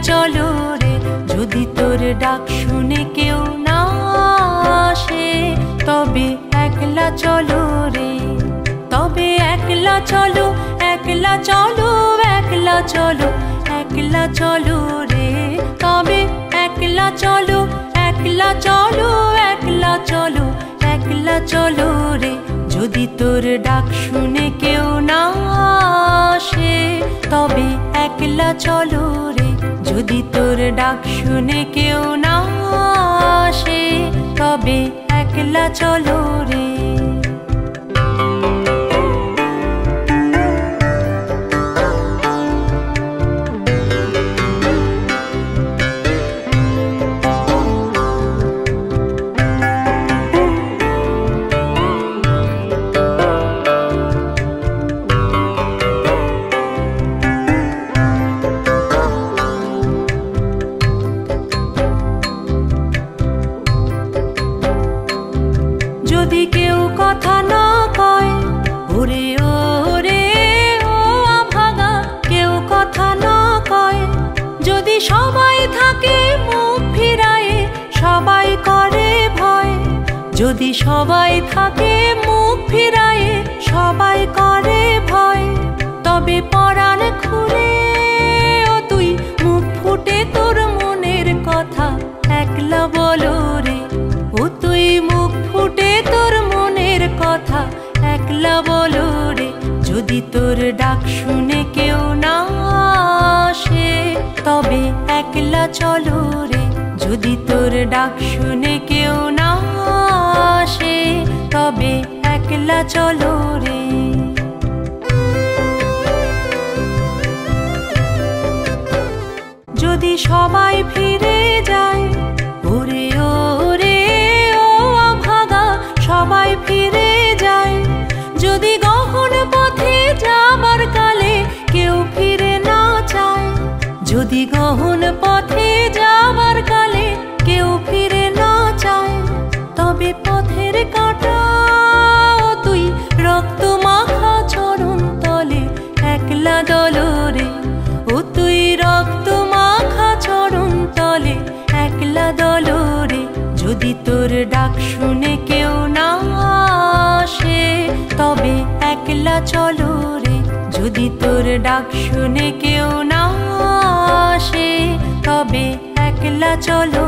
চলো রে, যদি তোর ডাক শুনে কেউ না আসে, তবে একলা চলো রে, তবে একলা চলো, একলা চলো, একলা চলো, একলা চলো রে, তবে একলা চলো, একলা চলো, একলা চলো, একলা চলো রে, যদি তোর ডাক শুনে কেউ না আসে, তবে একলা চলো রে, যদি তোর ডাক শুনে কেউ না আসে, তবে একলা চলো রে। যদি কেউ কথা না কয়, ওরে ওরে ও আভাগা, কেউ কথা না কয়, যদি সবাই থাকে মুখ ফিরায়ে, সবাই করে ভয়, যদি সবাই থাকে মুখ ফিরায়ে, সবাই করে ভয়, তবে পরাণ খুলে ও তুই মুখ ফুটে তোর মনের কথা একলা বলো রে, ও তুই মুখ ফুটে তোর মনের কথা একলা বলো রে, যদি তোর ডাক শুনে কেউ না আসে, তবে একলা চলো রে, যদি তোর ডাক শুনে কেউ না আসে, তবে একলা চলো রে। যদি সবাই ফিরে যায়, ওরে ওরে ও আভাগা, সবাই ফিরে যায়, যদি গহন পথে যাবার কালে কেউ ফিরে না চায়, যদি গহন পথে যাবার কালে কেউ ফিরে না চায়, তবে পথের কাঁটা তুই রক্ত মাখা চরণ তলে একলা দলো রে, ও তুই রক্ত মাখা চরণ তলে একলা দলো রে, যদি তোর ডাক শুনে কেউ না আসে, তবে একলা চলো রে, যদি তোর ডাক শুনে কেউ না আসে, তবে একলা চলো